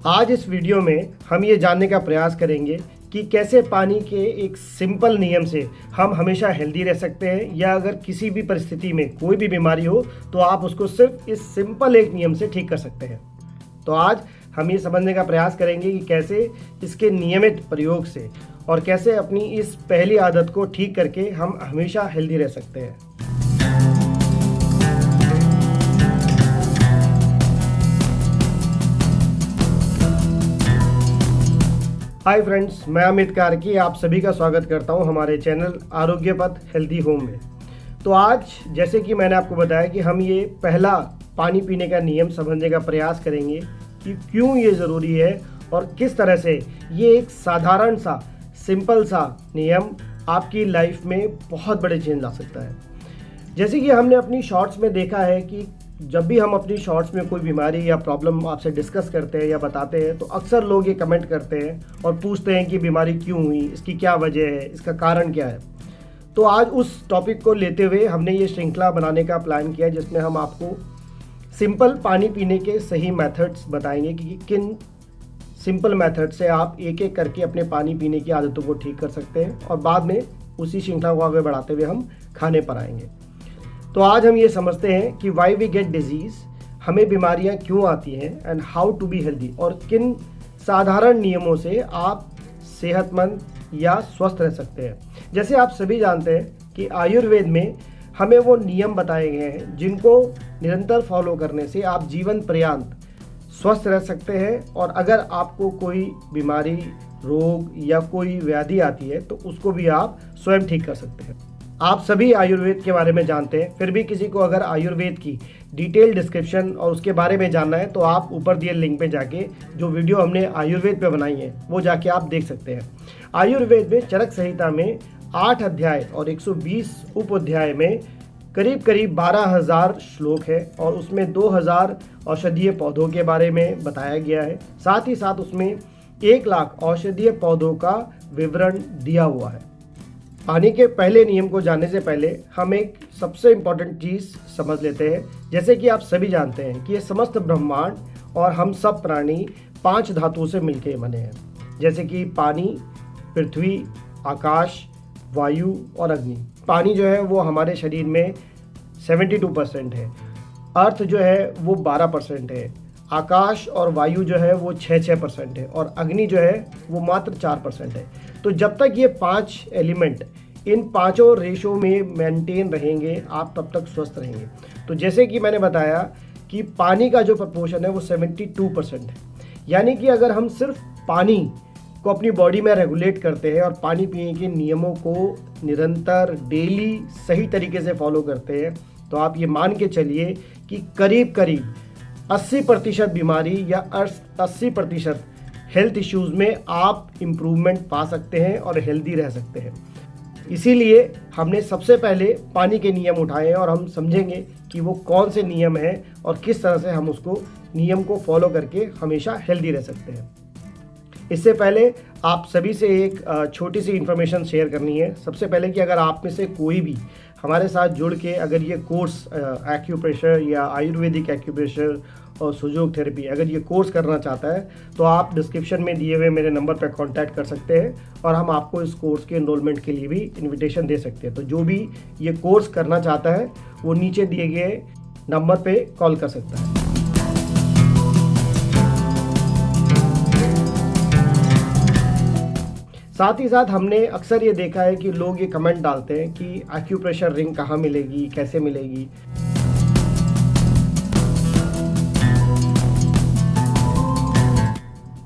आज इस वीडियो में हम ये जानने का प्रयास करेंगे कि कैसे पानी के एक सिंपल नियम से हम हमेशा हेल्दी रह सकते हैं, या अगर किसी भी परिस्थिति में कोई भी बीमारी हो तो आप उसको सिर्फ इस सिंपल एक नियम से ठीक कर सकते हैं। तो आज हम ये समझने का प्रयास करेंगे कि कैसे इसके नियमित प्रयोग से और कैसे अपनी इस पहली आदत को ठीक करके हम हमेशा हेल्दी रह सकते हैं। हाय फ्रेंड्स, मैं अमित कार्की आप सभी का स्वागत करता हूं हमारे चैनल आरोग्य पथ हेल्दी होम में। तो आज जैसे कि मैंने आपको बताया कि हम ये पहला पानी पीने का नियम समझने का प्रयास करेंगे कि क्यों ये ज़रूरी है और किस तरह से ये एक साधारण सा सिंपल सा नियम आपकी लाइफ में बहुत बड़े चेंज ला सकता है। जैसे कि हमने अपनी शॉर्ट्स में देखा है कि जब भी हम अपनी शॉर्ट्स में कोई बीमारी या प्रॉब्लम आपसे डिस्कस करते हैं या बताते हैं तो अक्सर लोग ये कमेंट करते हैं और पूछते हैं कि बीमारी क्यों हुई, इसकी क्या वजह है, इसका कारण क्या है। तो आज उस टॉपिक को लेते हुए हमने ये श्रृंखला बनाने का प्लान किया जिसमें हम आपको सिंपल पानी पीने के सही मेथड्स बताएंगे कि किन सिंपल मेथड से आप एक एक करके अपने पानी पीने की आदतों को ठीक कर सकते हैं, और बाद में उसी श्रृंखला को आगे बढ़ाते हुए हम खाने पर आएंगे। तो आज हम ये समझते हैं कि वाई वी गेट डिजीज़, हमें बीमारियां क्यों आती हैं, and how to be healthy, और किन साधारण नियमों से आप सेहतमंद या स्वस्थ रह सकते हैं। जैसे आप सभी जानते हैं कि आयुर्वेद में हमें वो नियम बताए गए हैं जिनको निरंतर फॉलो करने से आप जीवन पर्यंत स्वस्थ रह सकते हैं, और अगर आपको कोई बीमारी, रोग या कोई व्याधि आती है तो उसको भी आप स्वयं ठीक कर सकते हैं। आप सभी आयुर्वेद के बारे में जानते हैं, फिर भी किसी को अगर आयुर्वेद की डिटेल डिस्क्रिप्शन और उसके बारे में जानना है तो आप ऊपर दिए लिंक पे जाके जो वीडियो हमने आयुर्वेद पे बनाई है वो जाके आप देख सकते हैं। आयुर्वेद में चरक संहिता में 8 अध्याय और 120 उप अध्याय में करीब 12,000 श्लोक है, और उसमें 2,000 औषधीय पौधों के बारे में बताया गया है। साथ ही साथ उसमें 1 लाख औषधीय पौधों का विवरण दिया हुआ है। पानी के पहले नियम को जानने से पहले हम एक सबसे इम्पॉर्टेंट चीज़ समझ लेते हैं। जैसे कि आप सभी जानते हैं कि ये समस्त ब्रह्मांड और हम सब प्राणी 5 धातुओं से मिलकर बने हैं, जैसे कि पानी, पृथ्वी, आकाश, वायु और अग्नि। पानी जो है वो हमारे शरीर में 72% है, अर्थ जो है वो 12% है, आकाश और वायु जो है वो 6% है, और अग्नि जो है वो मात्र 4% है। तो जब तक ये 5 एलिमेंट इन पांचों रेशो में मेंटेन रहेंगे आप तब तक स्वस्थ रहेंगे। तो जैसे कि मैंने बताया कि पानी का जो प्रपोर्शन है वो 72% है, यानी कि अगर हम सिर्फ पानी को अपनी बॉडी में रेगुलेट करते हैं और पानी पीने के नियमों को निरंतर डेली सही तरीके से फॉलो करते हैं तो आप ये मान के चलिए कि करीब 80% बीमारी या 80% हेल्थ इश्यूज़ में आप इम्प्रूवमेंट पा सकते हैं और हेल्दी रह सकते हैं। इसीलिए हमने सबसे पहले पानी के नियम उठाए हैं और हम समझेंगे कि वो कौन से नियम हैं और किस तरह से हम उसको नियम को फॉलो करके हमेशा हेल्दी रह सकते हैं। इससे पहले आप सभी से एक छोटी सी इन्फॉर्मेशन शेयर करनी है। सबसे पहले कि अगर आप में से कोई भी हमारे साथ जुड़ के अगर ये कोर्स एक्यूप्रेशर या आयुर्वेदिक एक्यूप्रेशर और सुजोग थेरेपी अगर ये कोर्स करना चाहता है तो आप डिस्क्रिप्शन में दिए हुए मेरे नंबर पर कांटेक्ट कर सकते हैं, और हम आपको इस कोर्स के एनरोलमेंट के लिए भी इनविटेशन दे सकते हैं। तो जो भी ये कोर्स करना चाहता है वो नीचे दिए गए नंबर पे कॉल कर सकता है। साथ ही साथ हमने अक्सर ये देखा है कि लोग ये कमेंट डालते हैं कि एक्यूप्रेशर रिंग कहाँ मिलेगी, कैसे मिलेगी।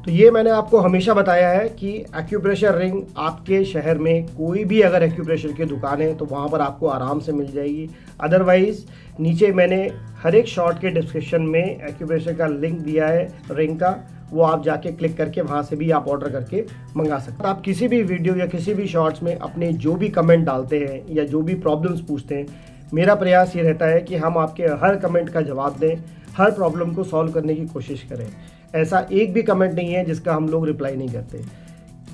तो ये मैंने आपको हमेशा बताया है कि एक्यूप्रेशर रिंग आपके शहर में कोई भी अगर एक्यूप्रेशर की दुकान है तो वहाँ पर आपको आराम से मिल जाएगी। अदरवाइज़ नीचे मैंने हर एक शॉर्ट के डिस्क्रिप्शन में एक्यूप्रेशर का लिंक दिया है रिंग का, वो आप जाके क्लिक करके वहाँ से भी आप ऑर्डर करके मंगा सकते हैं। आप किसी भी वीडियो या किसी भी शॉर्ट्स में अपने जो भी कमेंट डालते हैं या जो भी प्रॉब्लम्स पूछते हैं, मेरा प्रयास ये रहता है कि हम आपके हर कमेंट का जवाब दें, हर प्रॉब्लम को सॉल्व करने की कोशिश करें। ऐसा एक भी कमेंट नहीं है जिसका हम लोग रिप्लाई नहीं करते।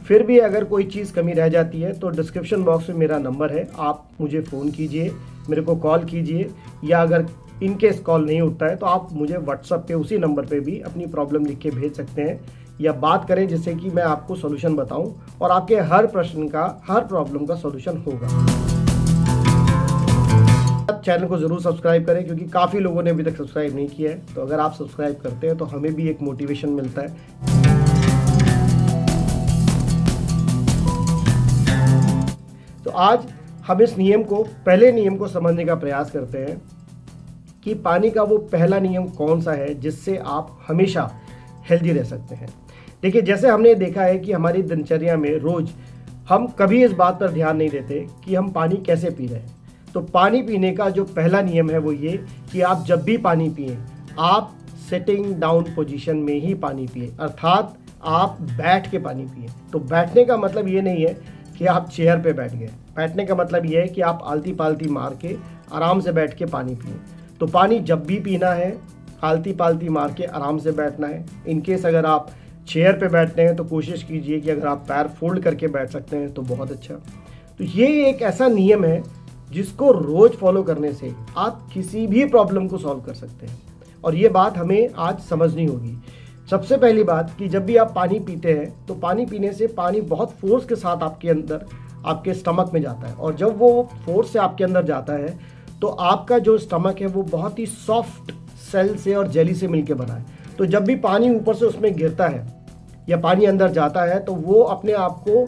फिर भी अगर कोई चीज़ कमी रह जाती है तो डिस्क्रिप्शन बॉक्स में मेरा नंबर है, आप मुझे फ़ोन कीजिए, मेरे को कॉल कीजिए, या अगर इनकेस कॉल नहीं उठता है तो आप मुझे व्हाट्सएप पे उसी नंबर पे भी अपनी प्रॉब्लम लिख के भेज सकते हैं या बात करें, जिससे कि मैं आपको सॉल्यूशन बताऊं और आपके हर प्रश्न का, हर प्रॉब्लम का सॉल्यूशन होगा। चैनल को ज़रूर सब्सक्राइब करें क्योंकि काफ़ी लोगों ने अभी तक सब्सक्राइब नहीं किया है। तो अगर आप सब्सक्राइब करते हैं तो हमें भी एक मोटिवेशन मिलता है। तो आज हम इस पहले नियम को समझने का प्रयास करते हैं कि पानी का वो पहला नियम कौन सा है जिससे आप हमेशा हेल्दी रह सकते हैं। देखिए, जैसे हमने देखा है कि हमारी दिनचर्या में रोज़ हम कभी इस बात पर ध्यान नहीं देते कि हम पानी कैसे पी रहे हैं। तो पानी पीने का जो पहला नियम है वो ये कि आप जब भी पानी पिएं, आप सिटिंग डाउन पोजीशन में ही पानी पिए, अर्थात आप बैठ के पानी पिए। तो बैठने का मतलब ये नहीं है कि आप चेयर पे बैठ गए, बैठने का मतलब ये है कि आप आलती पालती मार के आराम से बैठ के पानी पिए। तो पानी जब भी पीना है, आलती पालती मार के आराम से बैठना है। इनकेस अगर आप चेयर पे बैठते हैं तो कोशिश कीजिए कि अगर आप पैर फोल्ड करके बैठ सकते हैं तो बहुत अच्छा। तो ये एक ऐसा नियम है जिसको रोज़ फॉलो करने से आप किसी भी प्रॉब्लम को सॉल्व कर सकते हैं। और ये बात हमें आज समझनी होगी। सबसे पहली बात कि जब भी आप पानी पीते हैं तो पानी पीने से पानी बहुत फोर्स के साथ आपके अंदर, आपके स्टमक में जाता है। और जब वो फोर्स से आपके अंदर जाता है तो आपका जो स्टमक है वो बहुत ही सॉफ्ट सेल से और जेली से मिलके बना है। तो जब भी पानी ऊपर से उसमें गिरता है या पानी अंदर जाता है तो वो अपने आप को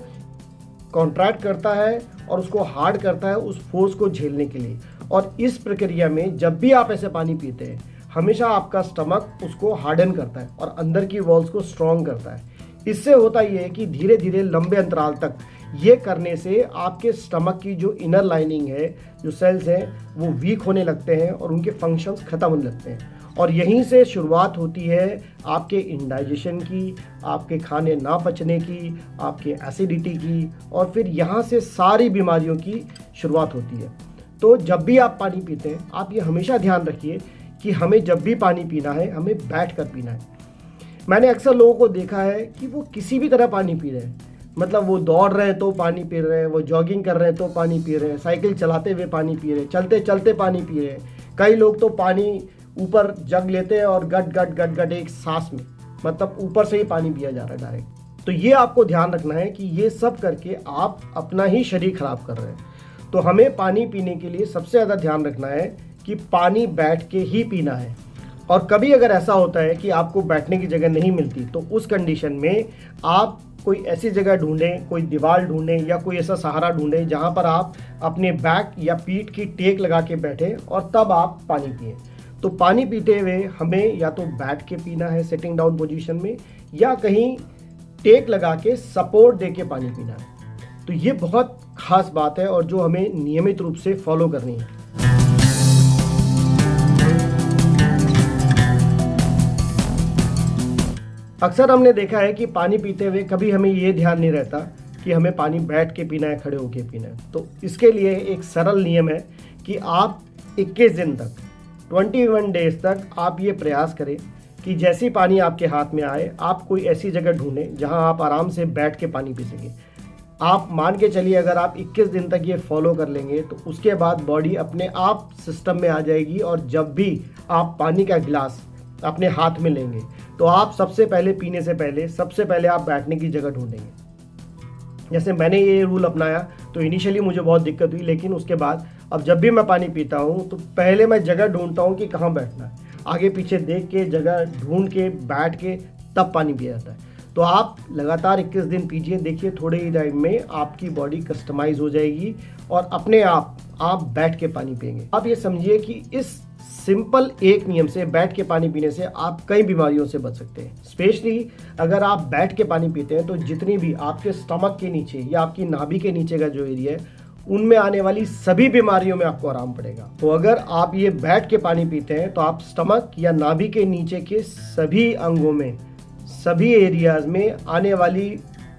कॉन्ट्रैक्ट करता है और उसको हार्ड करता है उस फोर्स को झेलने के लिए। और इस प्रक्रिया में जब भी आप ऐसे पानी पीते हैं, हमेशा आपका स्टमक उसको हार्डन करता है और अंदर की वॉल्स को स्ट्रॉन्ग करता है। इससे होता ये है कि धीरे धीरे लंबे अंतराल तक ये करने से आपके स्टमक की जो इनर लाइनिंग है, जो सेल्स हैं, वो वीक होने लगते हैं और उनके फंक्शंस खत्म होने लगते हैं। और यहीं से शुरुआत होती है आपके इंडाइजेशन की, आपके खाने ना पचने की, आपके एसिडिटी की, और फिर यहाँ से सारी बीमारियों की शुरुआत होती है। तो जब भी आप पानी पीते हैं, आप ये हमेशा ध्यान रखिए कि हमें जब भी पानी पीना है, हमें बैठ कर पीना है। मैंने अक्सर लोगों को देखा है कि वो किसी भी तरह पानी पी रहे हैं, मतलब वो दौड़ रहे हैं तो पानी पी रहे हैं, वो जॉगिंग कर रहे हैं तो पानी पी रहे हैं, साइकिल चलाते हुए पानी पी रहे हैं, चलते चलते पानी पी रहे हैं। कई लोग तो पानी ऊपर जग लेते हैं और गट गट गट गट एक सांस में, मतलब ऊपर से ही पानी पिया जा रहा है डायरेक्ट। तो ये आपको ध्यान रखना है कि ये सब करके आप अपना ही शरीर खराब कर रहे हैं। तो हमें पानी पीने के लिए सबसे ज़्यादा ध्यान रखना है कि पानी बैठ के ही पीना है। और कभी अगर ऐसा होता है कि आपको बैठने की जगह नहीं मिलती तो उस कंडीशन में आप कोई ऐसी जगह ढूंढें, कोई दीवार ढूंढें या कोई ऐसा सहारा ढूंढें जहां पर आप अपने बैक या पीठ की टेक लगा के बैठें और तब आप पानी पिएं। तो पानी पीते हुए हमें या तो बैठ के पीना है सिटिंग डाउन पोजीशन में, या कहीं टेक लगा के सपोर्ट दे के पानी पीना है। तो ये बहुत खास बात है और जो हमें नियमित रूप से फॉलो करनी है। अक्सर हमने देखा है कि पानी पीते हुए कभी हमें ये ध्यान नहीं रहता कि हमें पानी बैठ के पीना है, खड़े होके पीना है। तो इसके लिए एक सरल नियम है कि आप 21 दिन तक, 21 डेज तक आप ये प्रयास करें कि जैसे पानी आपके हाथ में आए, आप कोई ऐसी जगह ढूंढें जहां आप आराम से बैठ के पानी पी सकें। आप मान के चलिए अगर आप 21 दिन तक ये फॉलो कर लेंगे तो उसके बाद बॉडी अपने आप सिस्टम में आ जाएगी। और जब भी आप पानी का गिलास अपने हाथ में लेंगे तो आप सबसे पहले पीने से पहले सबसे पहले आप बैठने की जगह ढूंढेंगे। जैसे मैंने ये रूल अपनाया तो इनिशियली मुझे बहुत दिक्कत हुई, लेकिन उसके बाद अब जब भी मैं पानी पीता हूँ तो पहले मैं जगह ढूंढता हूँ कि कहाँ बैठना है, आगे पीछे देख के जगह ढूंढ के बैठ के तब पानी पिया जाता है। तो आप लगातार 21 दिन पीजिए, देखिए थोड़े ही टाइम में आपकी बॉडी कस्टमाइज हो जाएगी और अपने आप बैठ के पानी पिएंगे। आप ये समझिए कि इस सिंपल एक नियम से, बैठ के पानी पीने से आप कई बीमारियों से बच सकते हैं। स्पेशली अगर आप बैठ के पानी पीते हैं तो जितनी भी आपके स्टमक के नीचे या आपकी नाभि के नीचे का जो एरिया है उनमें आने वाली सभी बीमारियों में आपको आराम पड़ेगा। तो अगर आप ये बैठ के पानी पीते हैं तो आप स्टमक या नाभि के नीचे के सभी अंगों में, सभी एरियाज में आने वाली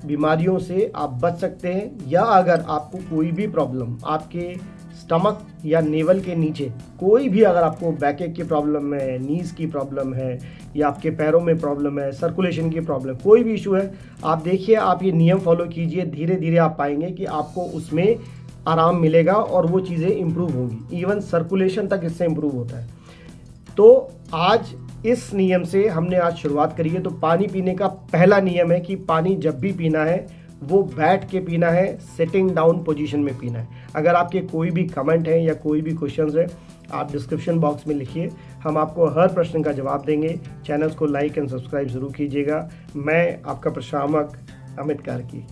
बीमारियों से आप बच सकते हैं। या अगर आपको कोई भी प्रॉब्लम आपके स्टमक या नेवल के नीचे, कोई भी अगर आपको बैक की प्रॉब्लम है, नीज की प्रॉब्लम है या आपके पैरों में प्रॉब्लम है, सर्कुलेशन की प्रॉब्लम, कोई भी इशू है, आप देखिए, आप ये नियम फॉलो कीजिए, धीरे धीरे आप पाएंगे कि आपको उसमें आराम मिलेगा और वो चीज़ें इंप्रूव होंगी। इवन सर्कुलेशन तक इससे इंप्रूव होता है। तो आज इस नियम से हमने आज शुरुआत करी है। तो पानी पीने का पहला नियम है कि पानी जब भी पीना है वो बैठ के पीना है, सिटिंग डाउन पोजीशन में पीना है। अगर आपके कोई भी कमेंट है या कोई भी क्वेश्चंस है, आप डिस्क्रिप्शन बॉक्स में लिखिए, हम आपको हर प्रश्न का जवाब देंगे। चैनल को लाइक एंड सब्सक्राइब ज़रूर कीजिएगा। मैं आपका प्रशामक अमित कार्की।